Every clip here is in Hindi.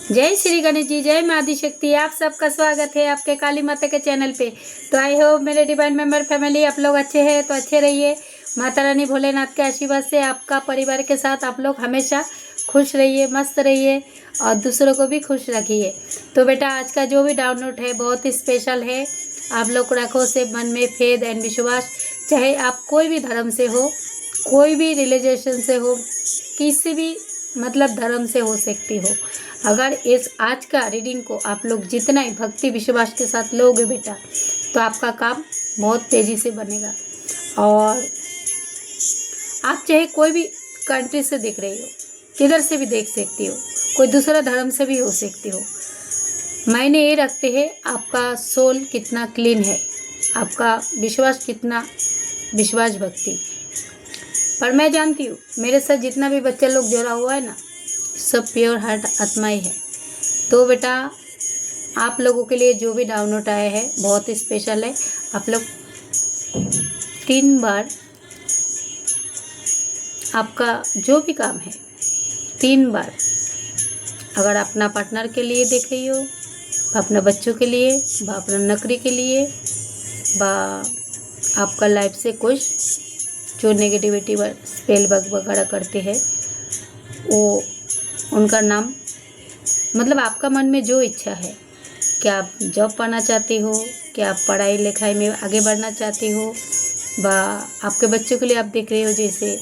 जय श्री गणेश जी, जय माँ आदिशक्ति। आप सबका स्वागत है आपके काली माता के चैनल पे। तो आई होप मेरे डिवाइन मेंबर फैमिली आप लोग अच्छे हैं, तो अच्छे रहिए। माता रानी भोलेनाथ के आशीर्वाद से आपका परिवार के साथ आप लोग हमेशा खुश रहिए, मस्त रहिए और दूसरों को भी खुश रखिए। तो बेटा, आज का जो भी डाउनलोड है बहुत ही स्पेशल है। आप लोग रखो से मन में फेथ एंड विश्वास, चाहे आप कोई भी धर्म से हो, कोई भी रिलीजन से हो, किसी भी मतलब धर्म से हो सकती हो। अगर इस आज का रीडिंग को आप लोग जितना ही भक्ति विश्वास के साथ लोगे बेटा, तो आपका काम बहुत तेज़ी से बनेगा। और आप चाहे कोई भी कंट्री से देख रही हो, किधर से भी देख सकती हो, कोई दूसरा धर्म से भी हो सकती हो। मायने ये रखते हैं आपका सोल कितना क्लीन है, आपका विश्वास कितना विश्वास भक्ति। पर मैं जानती हूँ मेरे साथ जितना भी बच्चा लोग जुड़ा हुआ है ना, सब प्योर हार्ट आत्मा ही है। तो बेटा, आप लोगों के लिए जो भी डाउनलोड आया है बहुत ही स्पेशल है। आप लोग 3 बार आपका जो भी काम है 3 बार, अगर अपना पार्टनर के लिए देख रही हो, अपने बच्चों के लिए, अपना नौकरी के लिए, आपका लाइफ से कुछ जो नेगेटिविटी स्पेल वगैरह करते हैं वो उनका नाम, मतलब आपका मन में जो इच्छा है, क्या आप जॉब पाना चाहती हो, क्या आप पढ़ाई लिखाई में आगे बढ़ना चाहती हो, आपके बच्चों के लिए आप देख रहे हो, जैसे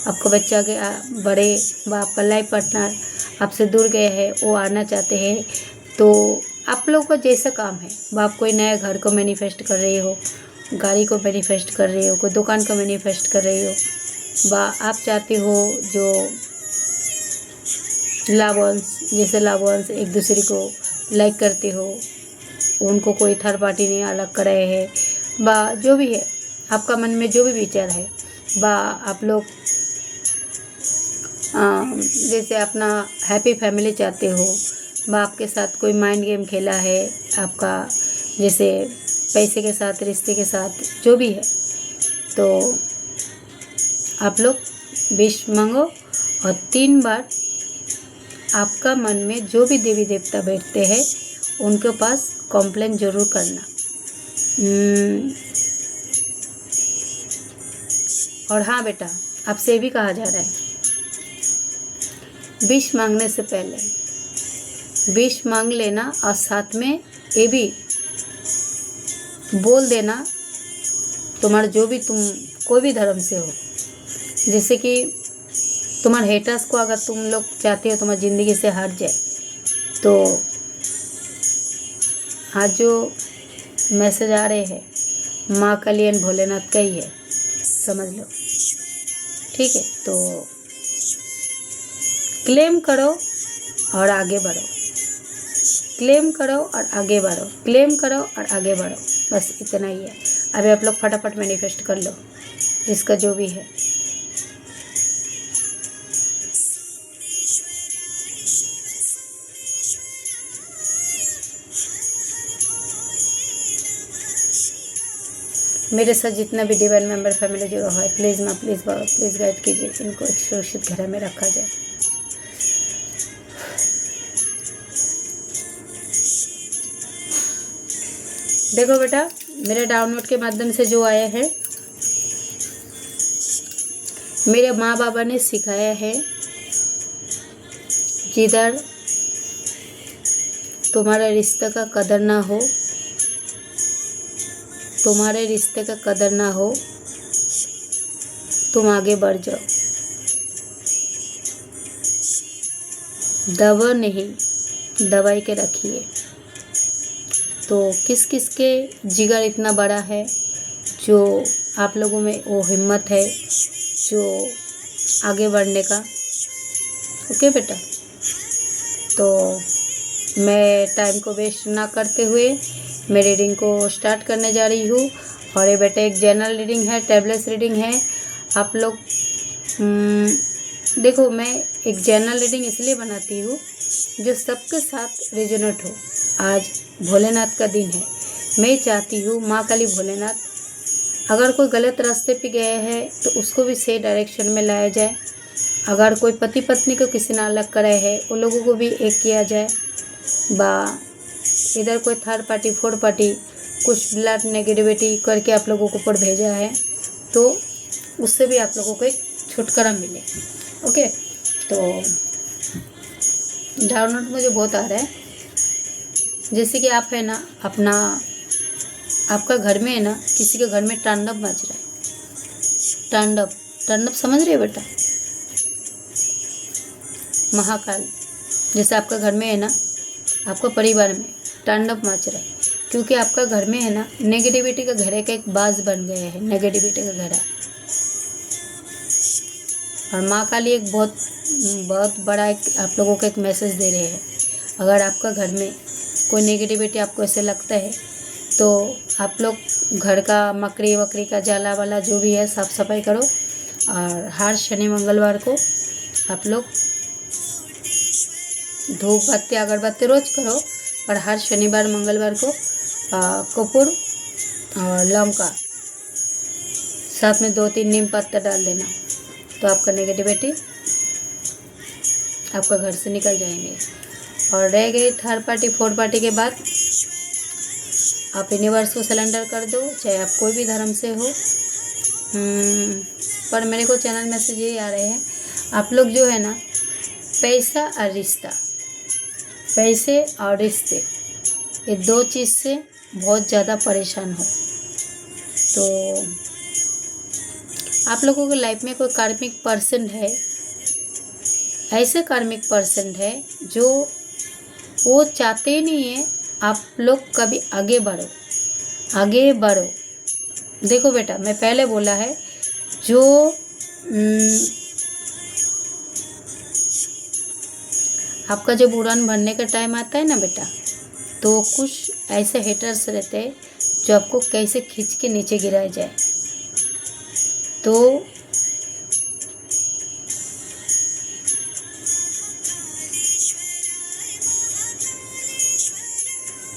आपका बच्चा के बड़े आपका लाइफ पार्टनर आपसे दूर गए हैं, वो आना चाहते हैं। तो आप लोगों का जैसा काम है, आप कोई नया घर को मैनिफेस्ट कर रही हो, गाड़ी को मैनिफेस्ट कर रही हो, कोई दुकान को मैनिफेस्ट कर रही हो, आप चाहती हो जो जैसे लाभांश एक दूसरे को लाइक करते हो, उनको कोई थर्ड पार्टी नहीं अलग कर रहे हैं, जो भी है आपका मन में जो भी विचार है, आप लोग जैसे अपना हैप्पी फैमिली चाहते हो, आपके साथ कोई माइंड गेम खेला है आपका, जैसे पैसे के साथ, रिश्ते के साथ, जो भी है, तो आप लोग विश मांगो और 3 बार आपका मन में जो भी देवी देवता बैठते हैं उनके पास कंप्लेन जरूर करना। और हाँ बेटा, आपसे ये भी कहा जा रहा है, विश मांगने से पहले विश मांग लेना और साथ में ये भी बोल देना, तुम्हारा जो भी तुम कोई भी धर्म से हो, जैसे कि तुम्हारे हेटर्स को अगर तुम लोग चाहते हो तुम्हारी ज़िंदगी से हट जाए, तो आज जो मैसेज आ रहे हैं माँ कल्याण भोलेनाथ का ही है, समझ लो, ठीक है। तो क्लेम करो और आगे बढ़ो, क्लेम करो और आगे बढ़ो, क्लेम करो और आगे बढ़ो, बस इतना ही है। अभी आप लोग फटाफट मैनिफेस्ट कर लो जिसका जो भी है। मेरे साथ जितना भी डिवाइन मेंबर फैमिली जुड़ा हुआ है, प्लीज़ माँ, प्लीज़ बाबा, प्लीज़ गाइड कीजिए, इनको एक सुरक्षित घर में रखा जाए। देखो बेटा, मेरे डाउनलोड के माध्यम से जो आया है, मेरे माँ बाबा ने सिखाया है, जिधर तुम्हारे रिश्ते का कदर ना हो, तुम्हारे रिश्ते का कदर ना हो, तुम आगे बढ़ जाओ। दवा नहीं, दवाई के रखिए। तो किस किस के जिगर इतना बड़ा है, जो आप लोगों में वो हिम्मत है जो आगे बढ़ने का। ओके बेटा, तो मैं टाइम को वेस्ट ना करते हुए मैं रीडिंग को स्टार्ट करने जा रही हूँ। और ये बेटा एक जनरल रीडिंग है, टैबलेट्स रीडिंग है। आप लोग देखो, मैं एक जनरल रीडिंग इसलिए बनाती हूँ जो सबके साथ रेजोनेट हो। आज भोलेनाथ का दिन है, मैं चाहती हूँ माँ काली भोलेनाथ अगर कोई गलत रास्ते पे गया है तो उसको भी सही डायरेक्शन में लाया जाए। अगर कोई पति पत्नी को किसी ने अलग करे है उन लोगों को भी एक किया जाए, बा इधर कोई थर्ड पार्टी फोर्थ पार्टी कुछ ब्लड नेगेटिविटी करके आप लोगों को ऊपर भेजा है तो उससे भी आप लोगों को एक छुटकारा मिले। ओके, तो डाउनलोड मुझे बहुत आ रहा है। जैसे कि आप है ना अपना आपका घर में है ना किसी के घर में तांडव मच रहा है, तांडव समझ रहे हो बेटा? महाकाल जैसे आपका घर में है ना, आपका परिवार में तांडव मच रहा है क्योंकि आपका घर में है ना नेगेटिविटी का घड़े का एक बाज बन गया है, नेगेटिविटी का घड़ा। और माँ काली एक बहुत बड़ा एक आप लोगों को एक मैसेज दे रहे हैं। अगर आपका घर में कोई नेगेटिविटी आपको ऐसे लगता है तो आप लोग घर का मकड़ी वकड़ी का जाला वाला जो भी है साफ़ सफाई करो। और हर शनि मंगलवार को आप लोग धूप बत्ती अगरबत्ती रोज करो, पर हर शनिवार मंगलवार को कपूर और लौंग साथ में 2-3 नीम पत्ता डाल देना, तो आपका नेगेटिविटी आपका घर से निकल जाएंगे। और रह गई थर्ड पार्टी फोर्थ पार्टी के बाद, आप यूनिवर्स को सिलेंडर कर दो, चाहे आप कोई भी धर्म से हो। पर मेरे को चैनल मैसेज ये आ रहे हैं, आप लोग जो है ना पैसा और रिश्ता, पैसे और रिश्ते, ये दो चीज़ से बहुत ज़्यादा परेशान हो। तो आप लोगों के लाइफ में कोई कार्मिक पर्सन है, ऐसे कार्मिक पर्सन है जो वो चाहते ही नहीं है आप लोग कभी आगे बढ़ो, आगे बढ़ो। देखो बेटा, मैं पहले बोला है जो आपका जब उड़ान भरने का टाइम आता है ना बेटा, तो कुछ ऐसे हेटर्स रहते हैं जो आपको कैसे खींच के नीचे गिराया जाए। तो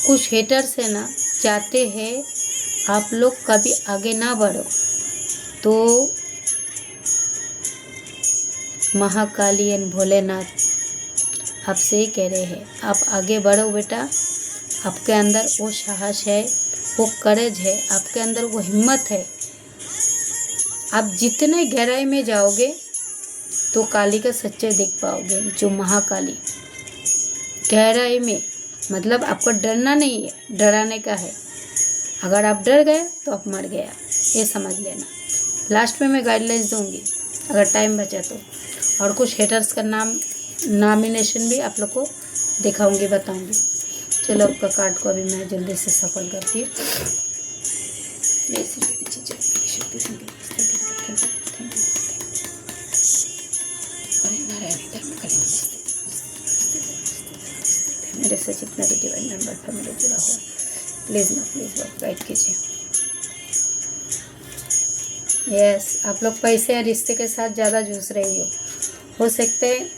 कुछ हेटर्स है ना चाहते हैं आप लोग कभी आगे ना बढ़ो, तो महाकाली एंड भोलेनाथ आपसे ही कह रहे हैं आप आगे बढ़ो बेटा। आपके अंदर वो साहस है, वो करेज है, आपके अंदर वो हिम्मत है। आप जितने गहराई में जाओगे तो काली का सच्चाई देख पाओगे। जो महाकाली गहराई में, मतलब आपको डरना नहीं है, डराने का है। अगर आप डर गए तो आप मर गया, ये समझ लेना। लास्ट में मैं गाइडलाइंस दूंगी अगर टाइम बचा तो, और कुछ हेटर्स का नॉमिनेशन भी आप लोग को दिखाऊंगी, बताऊंगी। चलो आपका कार्ड को अभी मैं जल्दी से सफल करती हूँ। मेरे से जितना भी डिवाइन मेंबर फैमिली जुड़ा हुआ, प्लीज़ गाइड कीजिए। यस, आप लोग पैसे या रिश्ते के साथ ज़्यादा जूझ रही हो सकते हैं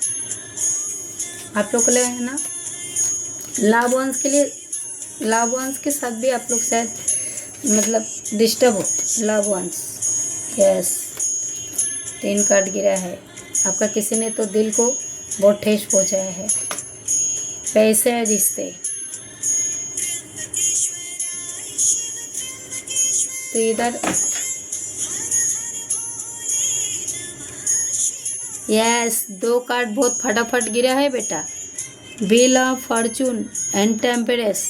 आप लोग के लिए है ना, लव वंस के लिए, लव वंस के साथ भी आप लोग शायद मतलब डिस्टर्ब हो। लव वंस, यस, 3 कार्ड गिरा है। आपका किसी ने तो दिल को बहुत ठेस पहुंचाया है। पैसे या रिश्ते, तो इधर यस 2 कार्ड बहुत फटाफट गिरा है बेटा, wheel of Fortune and temperance.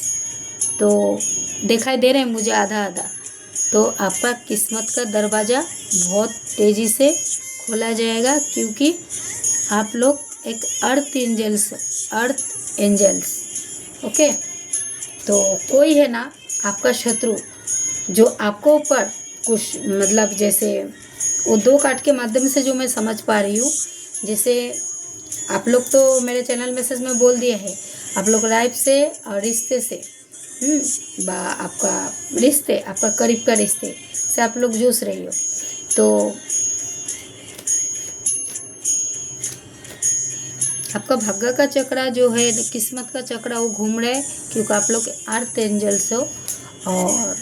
तो दिखाई दे रहे हैं मुझे आधा आधा। तो आपका किस्मत का दरवाज़ा बहुत तेज़ी से खोला जाएगा, क्योंकि आप लोग एक अर्थ एंजल्स, ओके। तो कोई है ना आपका शत्रु जो आपको ऊपर कुछ मतलब, जैसे वो 2 कार्ड के माध्यम से जो मैं समझ पा रही हूँ, जैसे आप लोग तो मेरे चैनल मैसेज में बोल दिए है, आप लोग लाइफ से और रिश्ते से आपका रिश्ते, आपका करीब का रिश्ते से आप लोग जूझ रही हो। तो आपका भाग्य का चक्रा जो है, किस्मत का चक्रा, वो घूम रहा है, क्योंकि आप लोग अर्थ एंजल्स हो। और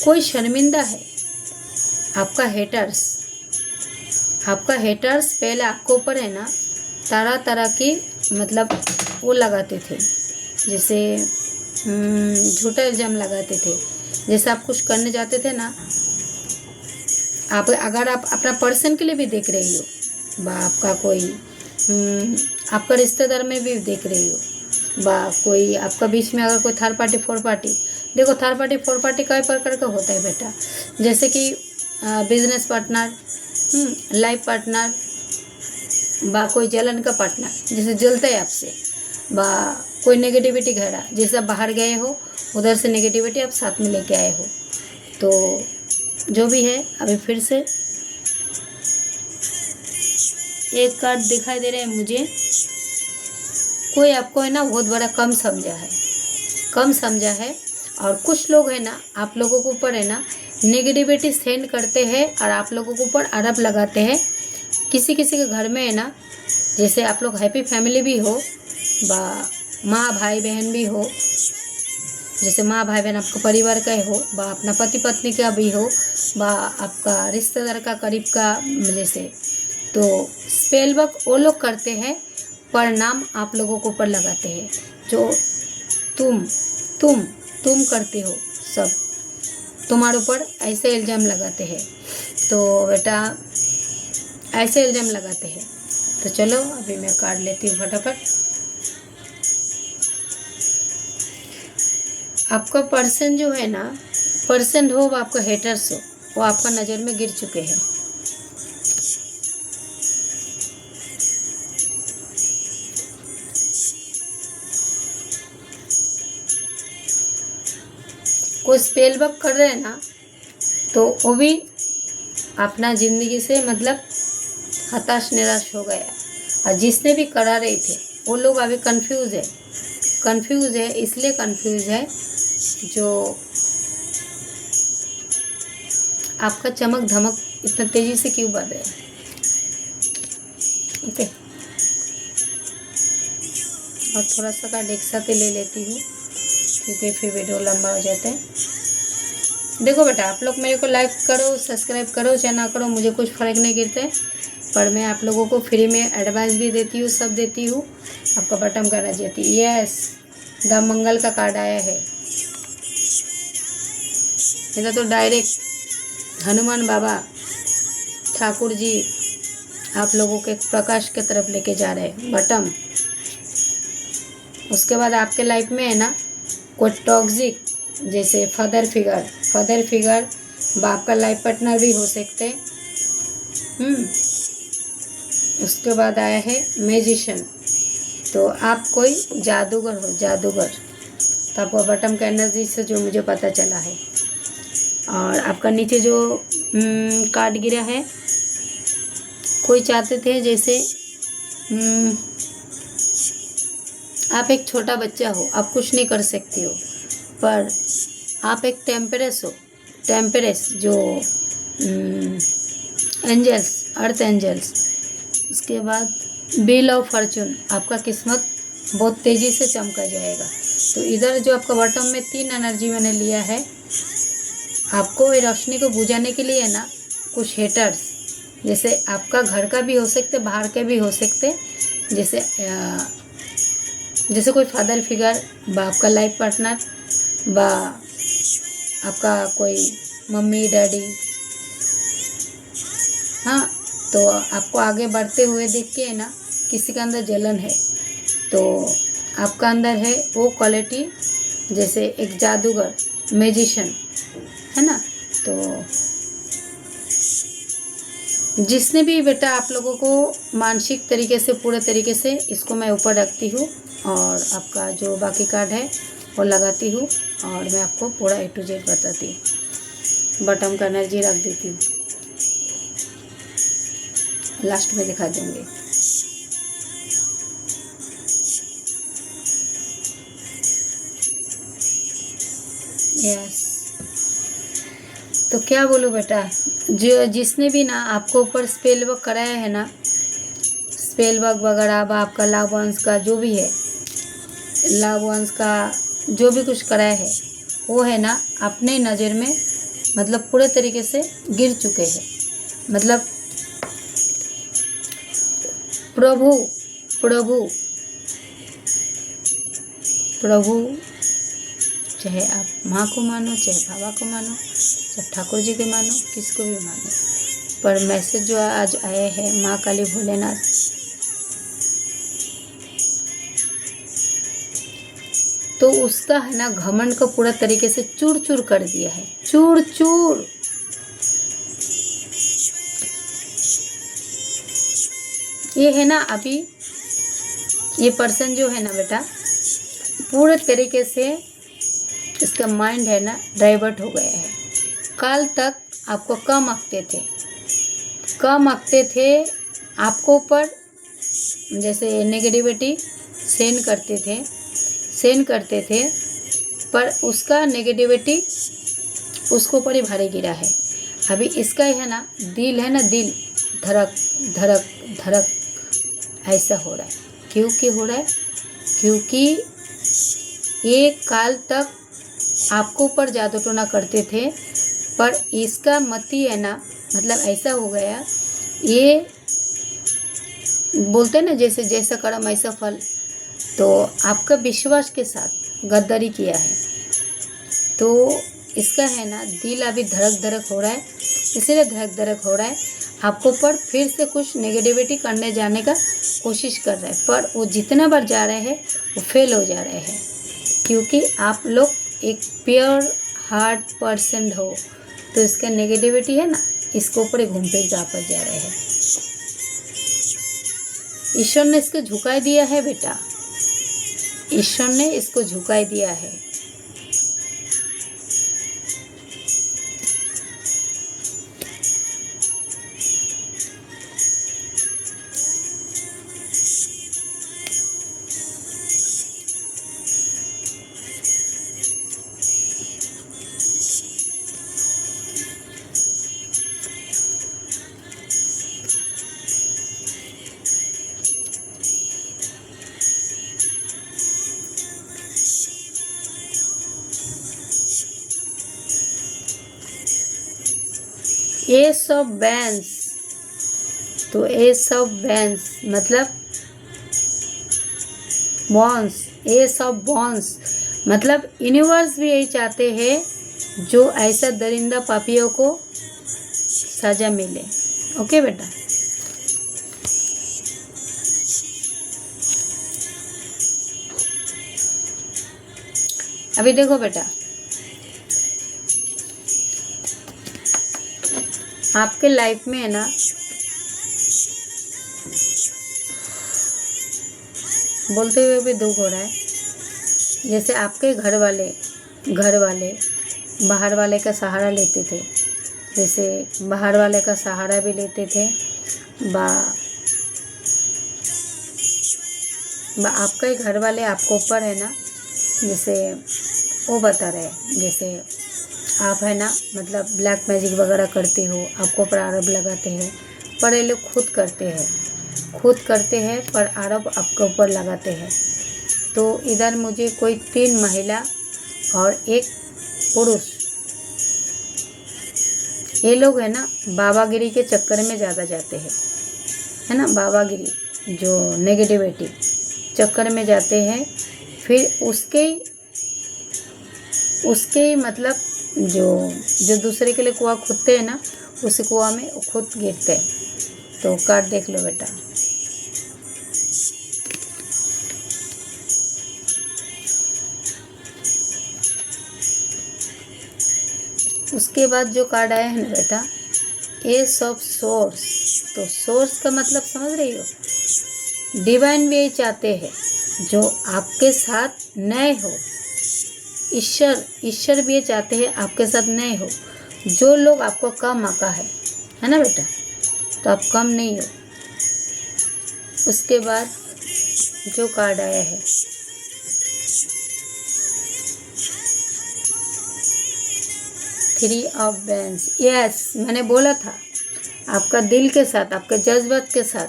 कोई शर्मिंदा है, आपका हेटर्स आपका हेटर्स पहले आपके ऊपर है ना तरह तरह की मतलब वो लगाते थे, जैसे झूठा इल्ज़ाम लगाते थे। जैसे आप कुछ करने जाते थे ना, आप अगर आप अपना पर्सन के लिए भी देख रही हो बा आपका कोई आपका रिश्तेदार में भी देख रही हो बा कोई आपका बीच में अगर कोई थर्ड पार्टी फोर्थ पार्टी, देखो थर्ड पार्टी फोर्थ पार्टी कई प्रकार का होता है बेटा, जैसे कि बिजनेस पार्टनर, लाइफ पार्टनर बा कोई जलन का पार्टनर जैसे जलता है आपसे, बा कोई नेगेटिविटी घेरा, जैसे आप बाहर गए हो उधर से नेगेटिविटी आप साथ में लेके आए हो। तो जो भी है अभी फिर से एक कार्ड दिखाई दे रहे हैं मुझे, कोई आपको है ना बहुत बड़ा कम समझा है और कुछ लोग है ना आप लोगों के ऊपर है ना नेगेटिविटी सेंड करते हैं और आप लोगों के ऊपर आरोप लगाते हैं। किसी किसी के घर में है ना, जैसे आप लोग हैप्पी फैमिली भी हो बा माँ भाई बहन भी हो, जैसे माँ भाई बहन आपका परिवार का हो बा अपना पति पत्नी का भी हो बा आपका रिश्तेदार का करीब का, जैसे तो स्पेल वर्क वो लोग करते हैं, परिणाम आप लोगों के ऊपर लगाते हैं। जो तुम करते हो सब तुम्हारे ऊपर ऐसे इल्ज़ाम लगाते हैं। तो बेटा ऐसे इल्ज़ाम लगाते हैं। तो चलो अभी मैं कार्ड लेती हूँ फटाफट। आपका पर्सन जो है ना, पर्सन हो वो आपका हेटर्स हो, वो आपका नज़र में गिर चुके हैं। कोई स्पेल वर्क कर रहे हैं ना, तो वो भी अपना ज़िंदगी से मतलब हताश निराश हो गया, और जिसने भी करा रहे थे वो लोग अभी कंफ्यूज है। इसलिए कंफ्यूज है जो आपका चमक धमक इतना तेजी से क्यों बढ़ रहा है। ओके, और थोड़ा सा कार्ड एक साथ ही ले लेती हूँ क्योंकि फिर वीडियो लंबा हो जाता है। देखो बेटा, आप लोग मेरे को लाइक करो, सब्सक्राइब करो, चाहे ना करो मुझे कुछ फ़र्क नहीं गिरता है, पर मैं आप लोगों को फ्री में एडवाइस भी देती हूँ, सब देती हूँ। आपका बटन करना चाहती हूँ। यस, द मंगल का कार्ड आया है। इधर तो डायरेक्ट हनुमान बाबा ठाकुर जी आप लोगों के प्रकाश की तरफ लेके जा रहे हैं, बटम। उसके बाद आपके लाइफ में है ना कोई टॉक्सिक, जैसे फादर फिगर बाप का लाइफ पार्टनर भी हो सकते हैं। उसके बाद आया है मैजिशियन, तो आप कोई जादूगर हो, तो आपको बटम का एनर्जी से जो मुझे पता चला है। और आपका नीचे जो कार्ड गिरा है, कोई चाहते थे जैसे आप एक छोटा बच्चा हो, आप कुछ नहीं कर सकते हो, पर आप एक टेम्परेस जो एंजल्स, अर्थ एंजल्स। उसके बाद व्हील ऑफ फॉर्चून, आपका किस्मत बहुत तेज़ी से चमका जाएगा। तो इधर जो आपका बॉटम में 3 एनर्जी मैंने लिया है, आपको ये रोशनी को बुझाने के लिए है ना कुछ हेटर्स, जैसे आपका घर का भी हो सकते, बाहर के भी हो सकते, जैसे कोई फादर फिगर बा आपका लाइफ पार्टनर बा आपका कोई मम्मी डैडी, हाँ, तो आपको आगे बढ़ते हुए देख के है ना किसी के अंदर जलन है, तो आपका अंदर है वो क्वालिटी, जैसे एक जादूगर, मैजिशियन है ना। तो जिसने भी बेटा आप लोगों को मानसिक तरीके से, पूरे तरीके से इसको मैं ऊपर रखती हूँ और आपका जो बाकी कार्ड है वो लगाती हूँ और मैं आपको पूरा A to Z बताती हूँ। बटम का एनर्जी रख देती हूँ, लास्ट में दिखा दूँगी। यस, तो क्या बोलूँ बेटा, जिसने भी ना आपको ऊपर स्पेल वर्क कराया है ना, स्पेल वर्क वगैरह, अब आपका लव वंस का जो भी है, लव वंस का जो भी कुछ कराया है, वो है ना अपने नज़र में मतलब पूरे तरीके से गिर चुके हैं। मतलब प्रभु प्रभु प्रभु, चाहे आप माँ को मानो, चाहे बाबा को मानो, चाहे ठाकुर जी के मानो, किसको भी मानो, पर मैसेज जो आज आए हैं माँ काली भोलेनाथ, तो उसका है ना घमंड को पूरा तरीके से चूर चूर कर दिया है, चूर चूर। ये है ना अभी ये पर्सन जो है ना बेटा, पूरे तरीके से इसका माइंड है ना डाइवर्ट हो गया है। कल तक आपको कम आंकते थे आपको ऊपर, जैसे नेगेटिविटी सेंड करते थे, पर उसका नेगेटिविटी उसको ऊपर ही भारी गिरा है। अभी इसका है ना दिल धड़क धड़क धड़क ऐसा हो रहा है। क्यों हो रहा है? क्योंकि ये काल तक आपको ऊपर जादू टोना करते थे, पर इसका मति है ना, मतलब ऐसा हो गया, ये बोलते हैं ना जैसे जैसा कर्म ऐसा फल, तो आपका विश्वास के साथ गद्दारी किया है, तो इसका है ना दिल अभी धड़क धड़क हो रहा है, इसीलिए धड़क धड़क हो रहा है। आपको पर फिर से कुछ नेगेटिविटी करने जाने का कोशिश कर रहा है, पर वो जितना बार जा रहे हैं वो फेल हो जा रहे हैं, क्योंकि आप लोग एक प्योर हार्ट पर्सन हो, तो इसका नेगेटिविटी है ना इसको ऊपर घूम फिर वापस जा रहे हैं। ईश्वर ने इसको झुका दिया है बेटा, ईश्वर ने इसको झुका दिया है। एस ऑफ बैंस, तो एस ऑफ बैंस मतलब बॉन्स, एस ऑफ बॉन्स मतलब यूनिवर्स भी यही चाहते हैं जो ऐसा दरिंदा पापियों को सजा मिले। ओके बेटा, अभी देखो बेटा, आपके लाइफ में है ना बोलते हुए भी दुख हो रहा है, जैसे आपके घर वाले बाहर वाले का सहारा लेते थे, जैसे बाहर वाले का सहारा भी लेते थे, आपके घर वाले आपको ऊपर है ना, जैसे वो बता रहे हैं, जैसे आप है ना मतलब ब्लैक मैजिक वगैरह करते हो, आपको पर आरोप लगाते हैं, पर ये लोग खुद करते हैं पर आरोप आपके ऊपर लगाते हैं। तो इधर मुझे कोई 3 महिला और 1 पुरुष, ये लोग है ना बाबागिरी के चक्कर में ज़्यादा जाते हैं, है ना, बाबागिरी जो नेगेटिविटी चक्कर में जाते हैं, फिर उसके मतलब जो दूसरे के लिए कुआं खुदते हैं ना, उस कुआं में खुद गिरते हैं। तो कार्ड देख लो बेटा, उसके बाद जो कार्ड आया है ना बेटा, एस ऑफ सोर्स, तो सोर्स का मतलब समझ रही हो, डिवाइन भी यही चाहते हैं जो आपके साथ नए हो, ईश्वर भी ये चाहते हैं आपके साथ नए हो। जो लोग आपको कम आका है ना बेटा, तो आप कम नहीं हो। उसके बाद जो कार्ड आया है, थ्री ऑफ वैंड्स, यस मैंने बोला था, आपका दिल के साथ, आपके जज्बात के साथ,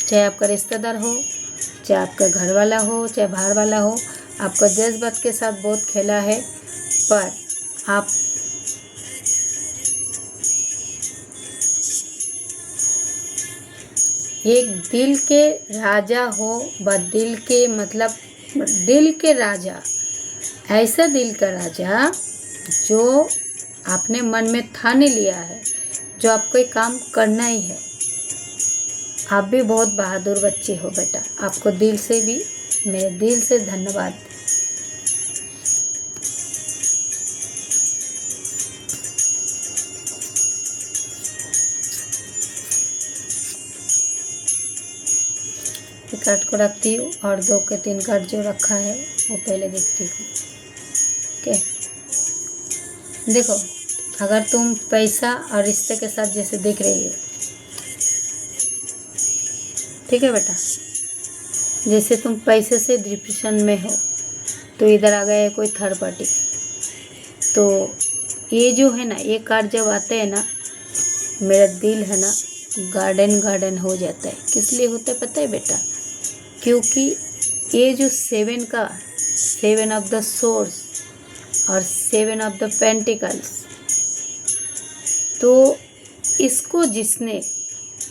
चाहे आपका रिश्तेदार हो, चाहे आपका घर वाला हो, चाहे बाहर वाला हो, आपका जज्बात के साथ बहुत खेला है, पर आप एक दिल के राजा हो, व दिल के मतलब दिल के राजा, ऐसा दिल का राजा जो आपने मन में ठान लिया है, जो आपको एक काम करना ही है। आप भी बहुत बहादुर बच्चे हो बेटा, आपको दिल से भी मेरे दिल से धन्यवाद। कार्ड को रखती हूँ और 2 के 3 कार्ड जो रखा है वो पहले देखती हूँ। ओके, देखो, अगर तुम पैसा और रिश्ते के साथ जैसे देख रही हो, ठीक है बेटा, जैसे तुम पैसे से डिप्रेशन में हो तो इधर आ गया है कोई थर्ड पार्टी। तो ये जो है ना, ये कार्ड जब आते हैं ना, मेरा दिल है ना गार्डन गार्डन हो जाता है। किस लिए होता है पता है बेटा? क्योंकि ये जो 7 ऑफ द सोर्स और 7 ऑफ द पेंटिकल्स, तो इसको जिसने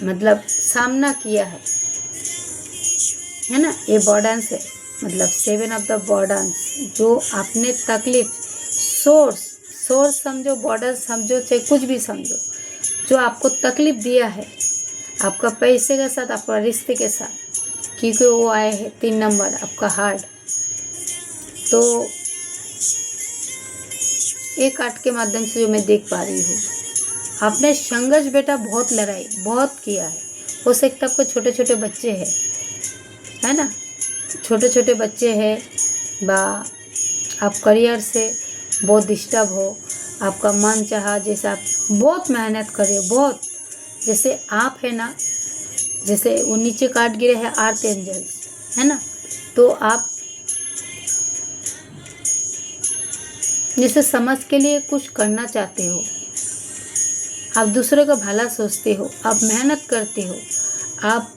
मतलब सामना किया है ना, ये बर्डन्स है, मतलब 7 ऑफ द बर्डन्स, जो आपने तकलीफ, सोर्स समझो, बॉर्डर समझो, चाहे कुछ भी समझो, जो आपको तकलीफ दिया है आपका पैसे के साथ, आपका रिश्ते के साथ, क्योंकि वो आए हैं 3 नंबर आपका हार्ट। तो एक कार्ड के माध्यम से जो मैं देख पा रही हूँ, आपने संघर्ष बेटा बहुत लड़ाई बहुत किया है। हो सकता है आपको छोटे छोटे बच्चे हैं, है ना, छोटे छोटे बच्चे हैं, बा आप करियर से बहुत डिस्टर्ब हो, आपका मन चाहा, जैसे आप बहुत मेहनत कर रहे हो, बहुत, जैसे आप है ना, जैसे वो नीचे कार्ड गिरे हैं आर्थ एंजल्स, है ना, तो आप जैसे समझ के लिए कुछ करना चाहते हो, आप दूसरे का भला सोचते हो, आप मेहनत करते हो, आप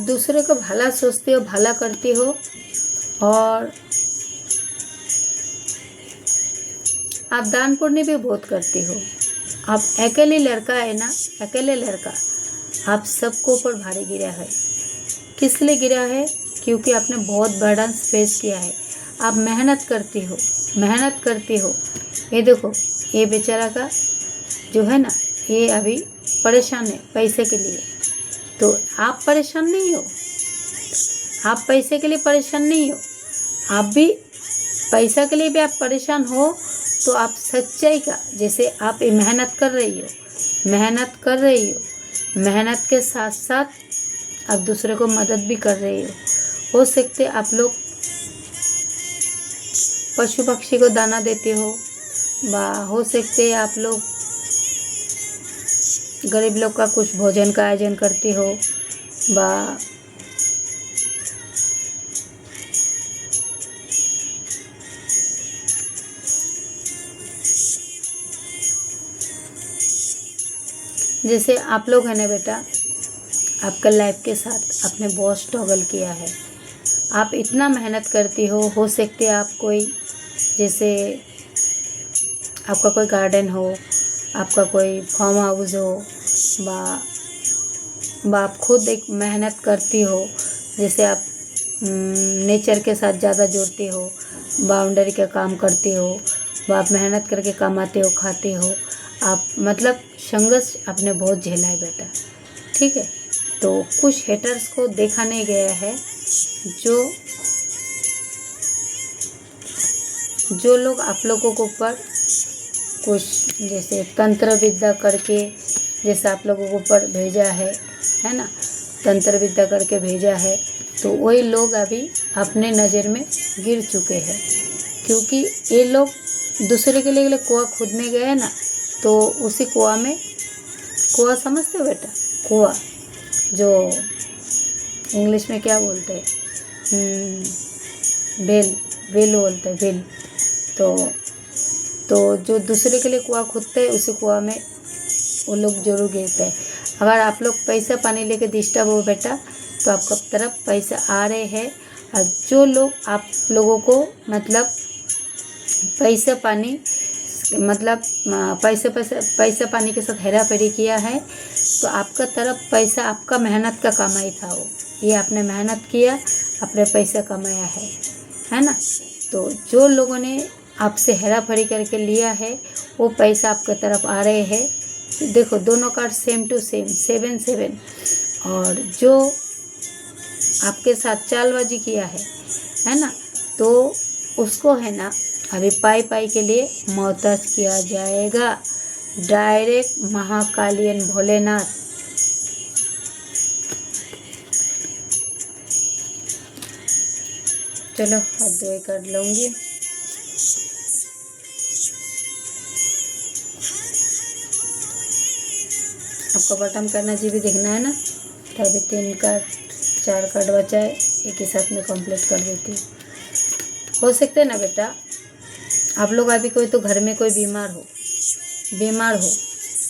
दूसरे का भला सोचते हो, भला करते हो, और आप दान पुण्य भी बहुत करते हो। आप अकेले लड़का है ना, अकेले लड़का, आप सबको ऊपर भारी गिरा है। किस लिए गिरा है? क्योंकि आपने बहुत बर्डन फेस किया है। आप मेहनत करते हो, मेहनत करते हो। ये देखो, ये बेचारा का जो है ना, ये अभी परेशान है पैसे के लिए। तो आप परेशान नहीं हो, आप पैसे के लिए परेशान नहीं हो, आप भी पैसा के लिए भी आप परेशान हो, तो आप सच्चाई का, जैसे आप ये मेहनत कर रही हो, मेहनत के साथ साथ आप दूसरे को मदद भी कर रही हो सकते आप लोग पशु पक्षी को दाना देते हो, हो सकते आप लोग गरीब लोग का कुछ भोजन का आयोजन करते हो, जैसे आप लोग है ना बेटा, आपका लाइफ के साथ आपने बहुत स्ट्रगल किया है, आप इतना मेहनत करती हो सकते आप कोई, जैसे आपका कोई गार्डन हो, आपका कोई फार्म हाउस हो, आप खुद एक मेहनत करती हो, जैसे आप नेचर के साथ ज़्यादा जुड़ते हो, बाउंड्री का काम करते हो, आप मेहनत करके कमाते हो, खाते हो, आप मतलब संघर्ष आपने बहुत झेला है बेटा, ठीक है। तो कुछ हेटर्स को देखा नहीं गया है, जो लोग आप लोगों के ऊपर कुछ जैसे तंत्र विद्या करके, जैसे आप लोगों के ऊपर भेजा है ना, तंत्र विद्या करके भेजा है, तो वही लोग अभी अपने नज़र में गिर चुके हैं। क्योंकि ये लोग दूसरे के लिए कुआं खोदने गए ना, तो उसी कुआं में, कुआं समझते हो बेटा, कुआं जो इंग्लिश में क्या बोलते हैं, वेल बोलते हैं, वेल। तो जो दूसरे के लिए कुआं खोदते हैं, उसी कुआं में वो लोग जरूर गिरते हैं। अगर आप लोग पैसा पानी लेके डिस्टर्ब हो बेटा, तो आपका तरफ पैसा आ रहे हैं, और जो लोग आप लोगों को मतलब पैसा पानी मतलब पैसे पानी के साथ हेरा फेरी किया है, तो आपका तरफ पैसा आपका मेहनत का कमाई था वो, ये आपने मेहनत किया, अपने पैसा कमाया है ना। तो जो लोगों ने आपसे हेरा फेरी करके लिया है वो पैसा आपके तरफ आ रहे हैं। देखो दोनों कार्ड सेम टू सेम 7-7, और जो आपके साथ चालबाजी किया है ना, तो उसको है ना अभी पाई के लिए मोहताज किया जाएगा। डायरेक्ट महाकालियन भोलेनाथ। चलो हाथ धोए कर लूँगी। आपको बटन करना जी भी देखना है ना, तो अभी 4 कार्ड बचा है, एक ही साथ में कंप्लीट कर देती हूँ। हो सकता है ना बेटा, आप लोग अभी कोई तो घर में कोई बीमार हो,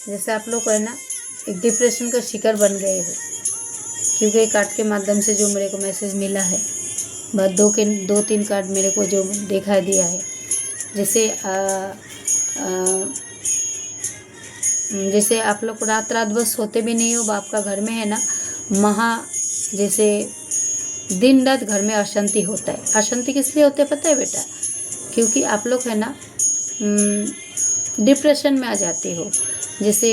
जैसे आप लोग है ना एक डिप्रेशन का शिकार बन गए हो, क्योंकि एक कार्ड के माध्यम से जो मेरे को मैसेज मिला है, बस 2-3 कार्ड मेरे को जो दिखा दिया है, जैसे आप लोग रात बस सोते भी नहीं हो, आपका घर में है ना जैसे दिन रात घर में अशांति होता है। अशांति किस लिए होता है पता है बेटा? क्योंकि आप लोग है ना डिप्रेशन में आ जाते हो। जैसे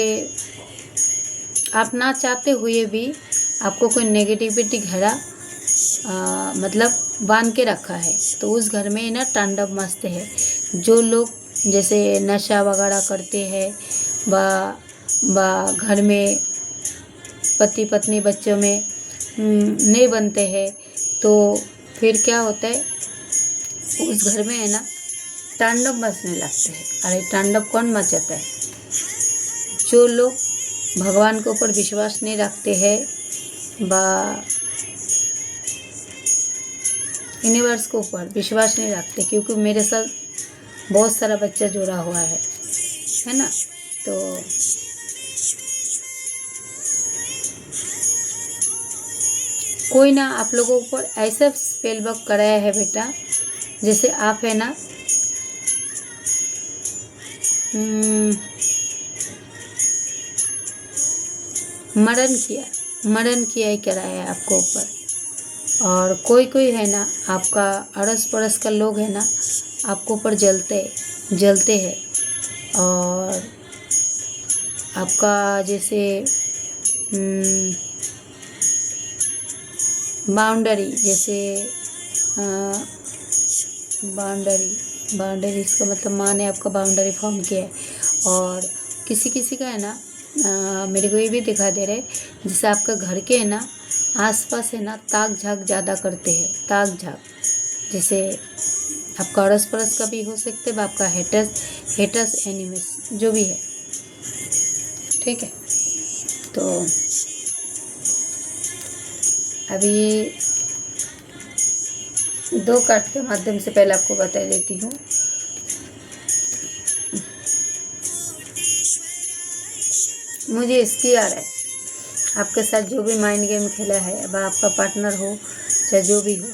आप ना चाहते हुए भी आपको कोई नेगेटिविटी घेरा मतलब बांध के रखा है, तो उस घर में ना तांडव मस्त है। जो लोग जैसे नशा वगैरह करते हैं, घर में पति पत्नी बच्चों में नहीं बनते हैं, तो फिर क्या होता है, उस घर में है ना तांडव मचने लगते हैं। अरे तांडव कौन मचाता है? जो लोग भगवान के ऊपर विश्वास नहीं रखते हैं, यूनिवर्स के ऊपर विश्वास नहीं रखते, क्योंकि मेरे साथ बहुत सारा बच्चा जुड़ा हुआ है ना। तो कोई ना आप लोगों को ऐसा स्पेल वर्क कराया है बेटा, जैसे आप है ना मरण किया ही कराया है आपको ऊपर। और कोई है ना आपका अड़स पड़ोस का लोग है ना आपको ऊपर जलते हैं, और आपका जैसे बाउंड्री, जैसे बाउंड्री इसका मतलब माँ ने आपका बाउंड्री फॉर्म किया है। और किसी का है ना मेरे को ये भी दिखा दे रहे, जैसे आपका घर के है ना आसपास है ना ताक झाक ज़्यादा करते हैं। ताक झाक जैसे आपका अड़स पड़ोस का भी हो सकते हैं, आपका हेटर्स एनिमीज जो भी है, ठीक है। तो अभी 2 कार्ड के माध्यम से पहले आपको बता देती हूँ। मुझे इसकी आ रहा है आपके साथ जो भी माइंड गेम खेला है, अब आपका पार्टनर हो चाहे जो भी हो,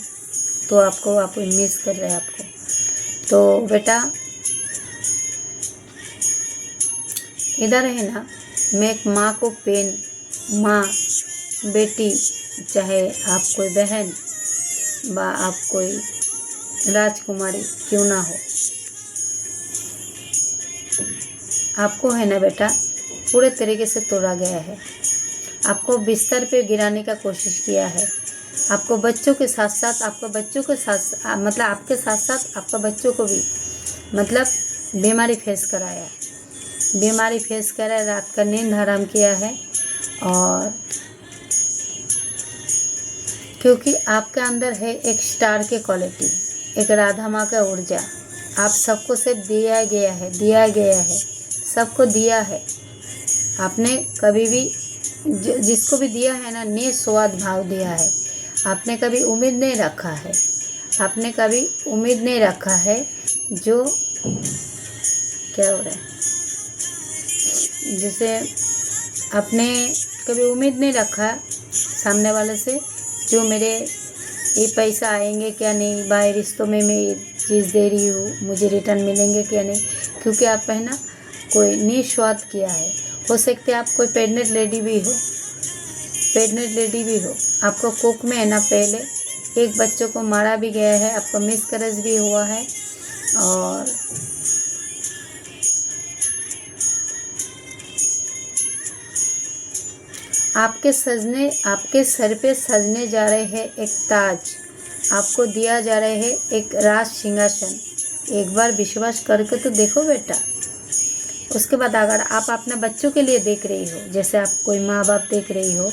तो आपको मिस कर रहा है आपको। तो बेटा इधर है ना, मैं एक माँ को माँ बेटी, चाहे आप कोई बहन आप कोई राजकुमारी क्यों ना हो, आपको है ना बेटा पूरे तरीके से तोड़ा गया है। आपको बिस्तर पे गिराने का कोशिश किया है। आपको बच्चों के साथ साथ आपके बच्चों को भी मतलब बीमारी फेस कराया, रात का नींद हराम किया है। और क्योंकि आपके अंदर है एक स्टार के क्वालिटी, एक राधा माँ का ऊर्जा, आप सबको सिर्फ दिया गया है, सबको दिया है। आपने कभी भी जिसको भी दिया है ना निस्वार्थ भाव दिया है। आपने कभी उम्मीद नहीं रखा है, जो क्या हो रहा है, जैसे आपने कभी उम्मीद नहीं रखा सामने वाले से, जो मेरे ये पैसा आएंगे क्या नहीं, भाई रिश्तों में मैं ये चीज़ दे रही हूँ, मुझे रिटर्न मिलेंगे क्या नहीं। क्योंकि आप है ना कोई निस्वार्थ किया है। हो सकते आप कोई प्रेग्नेंट लेडी भी हो, आपका कोख में है ना पहले एक बच्चों को मारा भी गया है, आपका मिसकैरेज भी हुआ है, और आपके सर पे सजने जा रहे हैं एक ताज, आपको दिया जा रहे है एक राज सिंहासन। एक बार विश्वास करके तो देखो बेटा। उसके बाद अगर आप अपने बच्चों के लिए देख रही हो, जैसे आप कोई माँ बाप देख रही हो,